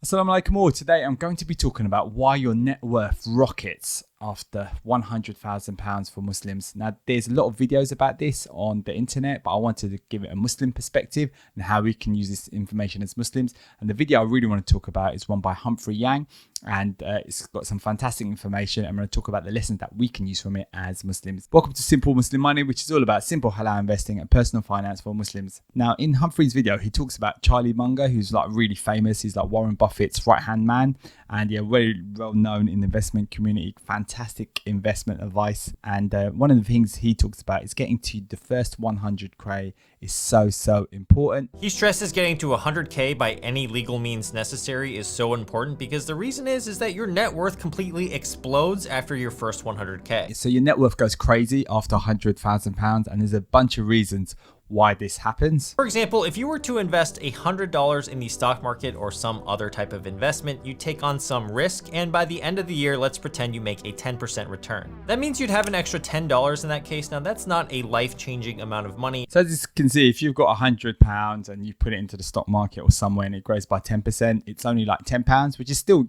Assalamu alaikum all. Today I'm going to be talking about why your net worth rockets after £100,000 for Muslims. Now, there's a lot of videos about this on the internet, but I wanted to give it a Muslim perspective and how we can use this information as Muslims. And the video I really want to talk about is one by Humprey, and it's got some fantastic information. I'm going to talk about the lessons that we can use from it as Muslims. Welcome to Simple Muslim Money, which is all about simple halal investing and personal finance for Muslims. Now, in Humprey's video, he talks about Charlie Munger, who's like really famous. He's like Warren Buffett's right-hand man, and very well known in the investment community. Fantastic investment advice. And one of the things he talks about is getting to the first 100K is so important. He stresses getting to 100K by any legal means necessary is so important because the reason is that your net worth completely explodes after your first 100K. So your net worth goes crazy after £100,000, and there's a bunch of reasons why this happens. For example, if you were to invest $100 in the stock market or some other type of investment, you take on some risk, and by the end of the year, let's pretend you make a 10% return. That means you'd have an extra $10 in that case. Now, that's not a life-changing amount of money. So as you can see, if you've got £100 and you put it into the stock market or somewhere and it grows by 10%, it's only like £10, which is still,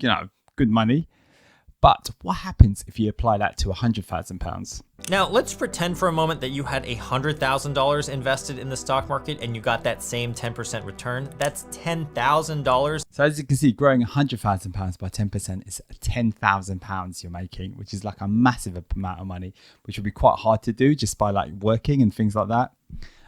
good money. But what happens if you apply that to £100,000? Now, let's pretend for a moment that you had $100,000 invested in the stock market and you got that same 10% return. That's $10,000. So as you can see, growing £100,000 by 10% is £10,000 you're making, which is like a massive amount of money, which would be quite hard to do just by like working and things like that.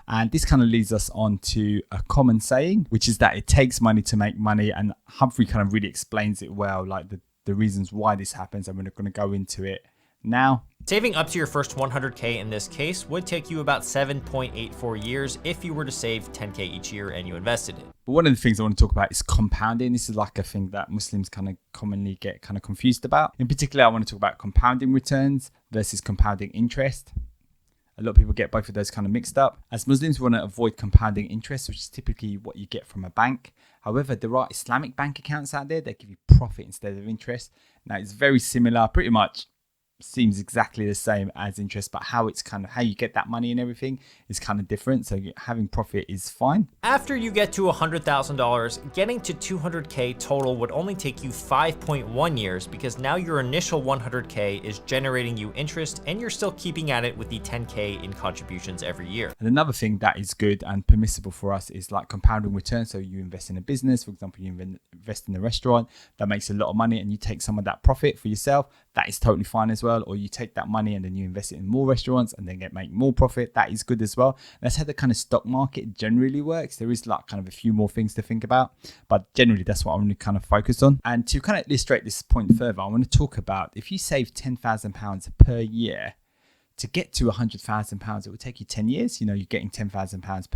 And this kind of leads us on to a common saying, which is that it takes money to make money. And Humphrey kind of really explains it well, like the reasons why this happens. And we're going to go into it now. Saving up to your first 100K in this case would take you about 7.84 years if you were to save 10K each year and you invested it. But one of the things I want to talk about is compounding. This is like a thing that Muslims kind of commonly get kind of confused about. In particular, I want to talk about compounding returns versus compounding interest. A lot of people get both of those kind of mixed up. As Muslims, we want to avoid compounding interest, which is typically what you get from a bank. However, there are Islamic bank accounts out there that give you profit instead of interest. Now, it's very similar, pretty much seems exactly the same as interest, but how you get that money and everything is kind of different. So having profit is fine. After you get to $100,000, getting to 200K total would only take you 5.1 years because now your initial 100K is generating you interest and you're still keeping at it with the 10K in contributions every year. And another thing that is good and permissible for us is like compounding returns. So you invest in a business, for example, you invest in a restaurant that makes a lot of money and you take some of that profit for yourself. That is totally fine as well. Or you take that money and then you invest it in more restaurants and then make more profit. That is good as well. That's how the kind of stock market generally works. There is like kind of a few more things to think about, but generally that's what I'm really kind of focused on. And to kind of illustrate this point further, I want to talk about if you save £10,000 per year, to get to £100,000, it would take you 10 years. You're getting £10,000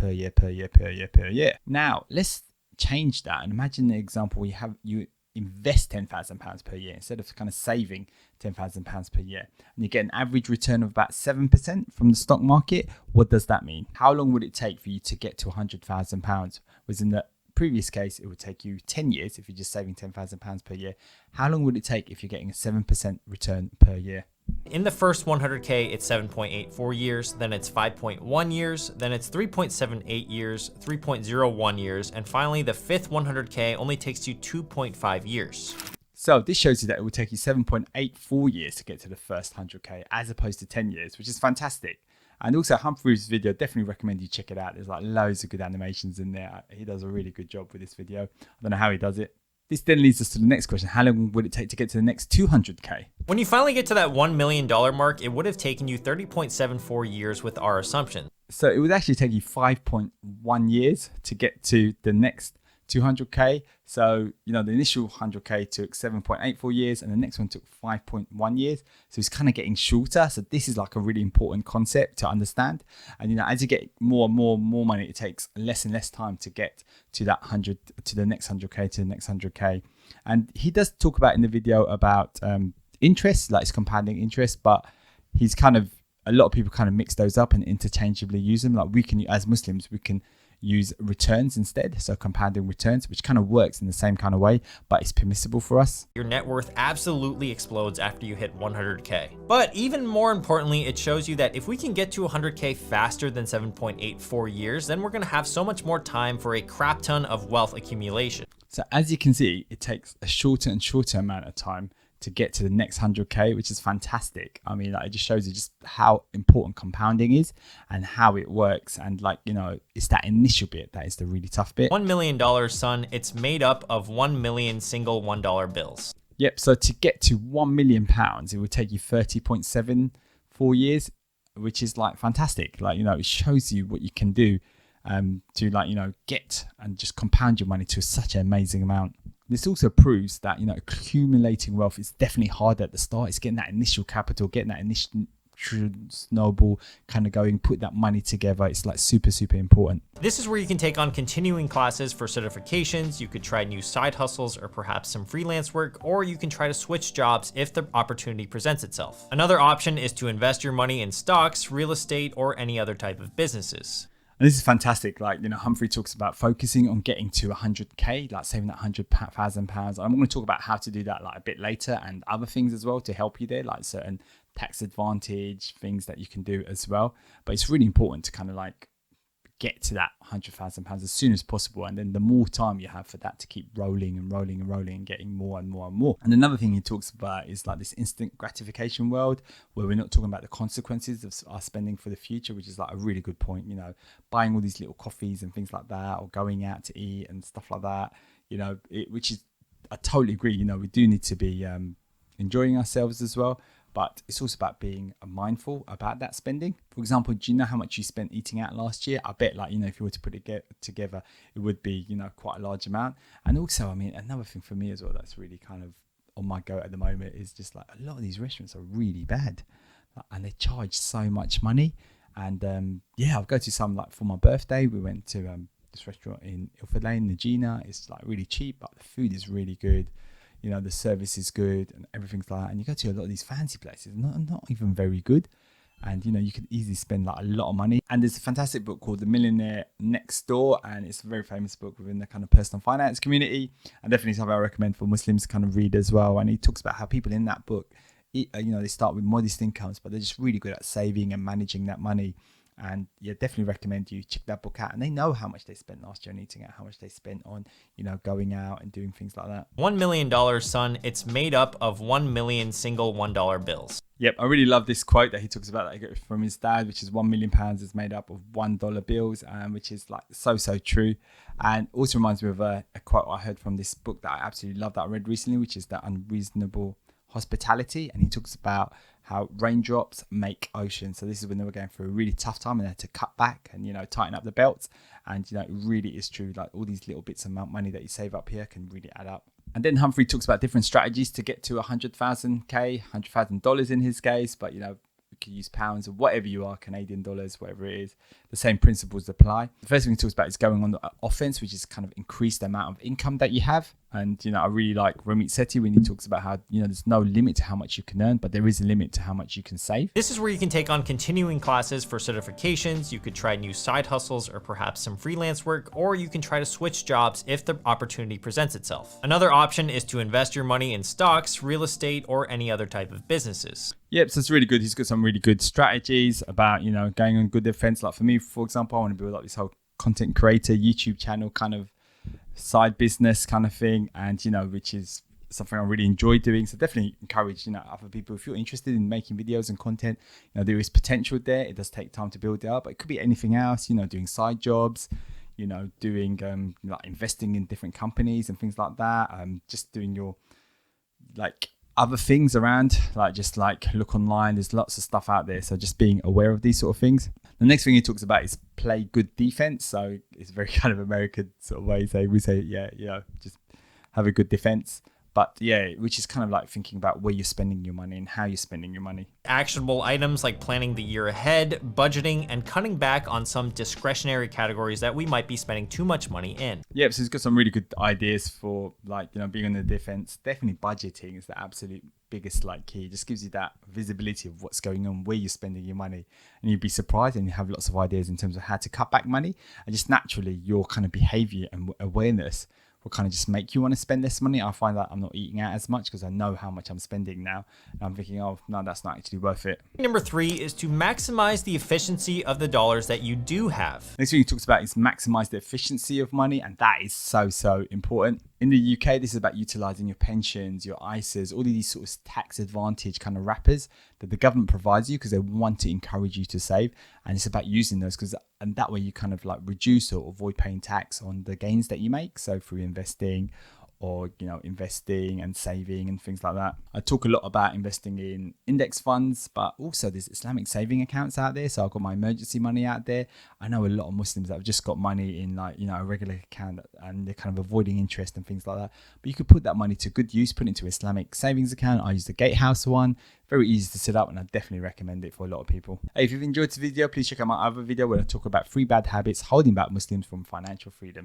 per year. Now, let's change that and imagine the example where you invest £10,000 per year instead of kind of saving £10,000 per year, and you get an average return of about 7% from the stock market. What does that mean? How long would it take for you to get to £100,000? Whereas in the previous case, it would take you 10 years if you're just saving £10,000 per year. How long would it take if you're getting a 7% return per year? In the first 100K, it's 7.84 years, then it's 5.1 years, then it's 3.78 years, 3.01 years, and finally the fifth 100K only takes you 2.5 years. So this shows you that it will take you 7.84 years to get to the first 100K as opposed to 10 years, which is fantastic. And also Humphrey's video, definitely recommend you check it out. There's like loads of good animations in there. He does a really good job with this video. I don't know how he does it. This then leads us to the next question. How long would it take to get to the next 200K? When you finally get to that $1 million mark, it would have taken you 30.74 years with our assumption. So it would actually take you 5.1 years to get to the next 200K. So, the initial 100K took 7.84 years and the next one took 5.1 years. So it's kind of getting shorter. So this is like a really important concept to understand. And, as you get more and more money, it takes less and less time to get to that to the next 100K, to the next 100K. And he does talk about in the video about interest, like it's compounding interest, but a lot of people kind of mix those up and interchangeably use them. Like as Muslims, we can use returns instead, so compounding returns, which kind of works in the same kind of way, but it's permissible for us. Your net worth absolutely explodes after you hit 100K. But even more importantly, it shows you that if we can get to 100K faster than 7.84 years, then we're going to have so much more time for a crap ton of wealth accumulation. So as you can see, it takes a shorter and shorter amount of time to get to the next 100K, which is fantastic. I mean, like, it just shows you just how important compounding is and how it works. And like, you know, it's that initial bit that is the really tough bit. $1 million, son, it's made up of 1 million single $1 bills. Yep. So to get to £1 million, it would take you 30.74 years, which is like fantastic. Like, you know, it shows you what you can do to, like, you know, get and just compound your money to such an amazing amount. This also proves that, you know, accumulating wealth is definitely hard at the start. It's getting that initial capital, getting that initial snowball kind of going, put that money together. It's like super, super important. This is where you can take on continuing classes for certifications. You could try new side hustles or perhaps some freelance work, or you can try to switch jobs if the opportunity presents itself. Another option is to invest your money in stocks, real estate, or any other type of businesses. And this is fantastic. Like, you know, Humprey talks about focusing on getting to 100K, like saving that £100,000. I'm going to talk about how to do that like a bit later, and other things as well to help you there, like certain tax advantage things that you can do as well. But it's really important to kind of like get to that £100,000 as soon as possible. And then the more time you have for that to keep rolling and rolling and rolling and getting more and more and more. And another thing he talks about is like this instant gratification world, where we're not talking about the consequences of our spending for the future, which is like a really good point. You know, buying all these little coffees and things like that, or going out to eat and stuff like that, you know, which is, I totally agree. You know, we do need to be enjoying ourselves as well. But it's also about being mindful about that spending. For example, do you know how much you spent eating out last year? I bet, like, you know, if you were to put it together, it would be, you know, quite a large amount. And also, I mean, another thing for me as well that's really kind of on my go at the moment is just like a lot of these restaurants are really bad, and they charge so much money. And yeah, I'll go to some, like for my birthday, we went to this restaurant in Ilford Lane, Nagina. It's like really cheap, but the food is really good. You know, the service is good and everything's like that. And you go to a lot of these fancy places, not even very good. And, you know, you could easily spend like a lot of money. And there's a fantastic book called The Millionaire Next Door. And it's a very famous book within the kind of personal finance community. And definitely something I recommend for Muslims to kind of read as well. And he talks about how people in that book, you know, they start with modest incomes, but they're just really good at saving and managing that money. And yeah, definitely recommend you check that book out. And they know how much they spent last year on eating out, how much they spent on, you know, going out and doing things like that. $1 million, son, it's made up of 1 million single $1 bills. Yep, I really love this quote that he talks about that he got from his dad, which is £1 million is made up of $1 bills, which is like so true. And also reminds me of a quote I heard from this book that I absolutely love that I read recently, which is The Unreasonable Hospitality. And he talks about how raindrops make oceans. So this is when they were going through a really tough time and they had to cut back and, you know, tighten up the belts. And, you know, it really is true. Like all these little bits of money that you save up here can really add up. And then Humphrey talks about different strategies to get to 100,000K, $100,000 in his case. But, you know, you can use pounds or whatever you are, Canadian dollars, whatever it is. The same principles apply. The first thing he talks about is going on the offense, which is kind of increase the amount of income that you have. And, you know, I really like Ramit Sethi when he talks about how, you know, there's no limit to how much you can earn, but there is a limit to how much you can save. This is where you can take on continuing classes for certifications. You could try new side hustles or perhaps some freelance work, or you can try to switch jobs if the opportunity presents itself. Another option is to invest your money in stocks, real estate, or any other type of businesses. Yep, so it's really good. He's got some really good strategies about, you know, going on good defense. Like for me, for example, I want to build up this whole content creator YouTube channel kind of side business kind of thing, and, you know, which is something I really enjoy doing. So definitely encourage, you know, other people, if you're interested in making videos and content, you know, there is potential there. It does take time to build it up, but it could be anything else, you know, doing side jobs, you know, doing like investing in different companies and things like that. Just doing your like other things around, like just like look online. There's lots of stuff out there. So just being aware of these sort of things. The next thing he talks about is play good defense. So it's very kind of American sort of way. So we say, yeah, you know, just have a good defense. But yeah, which is kind of like thinking about where you're spending your money and how you're spending your money. Actionable items like planning the year ahead, budgeting, and cutting back on some discretionary categories that we might be spending too much money in. Yeah, so he's got some really good ideas for, like, you know, being on the defense. Definitely budgeting is the absolute biggest like key. It just gives you that visibility of what's going on, where you're spending your money, and you'd be surprised, and you have lots of ideas in terms of how to cut back money. And just naturally your kind of behavior and awareness will kind of just make you want to spend less money. I find that I'm not eating out as much because I know how much I'm spending now, and I'm thinking, oh no, that's not actually worth it. Number 3 is to maximize the efficiency of the dollars that you do have. Next thing he talks about is maximize the efficiency of money, and that is so important. In the UK, this is about utilizing your pensions, your ISAs, all of these sort of tax advantage kind of wrappers that the government provides you because they want to encourage you to save. And it's about using those and that way you kind of like reduce or avoid paying tax on the gains that you make. So through investing or, investing and saving and things like that. I talk a lot about investing in index funds, but also there's Islamic saving accounts out there. So I've got my emergency money out there. I know a lot of Muslims that have just got money in a regular account and they're kind of avoiding interest and things like that. But you could put that money to good use, put it into Islamic savings account. I use the Gatehouse one. Very easy to set up and I definitely recommend it for a lot of people. Hey, if you've enjoyed this video, please check out my other video where I talk about 3 bad habits holding back Muslims from financial freedom.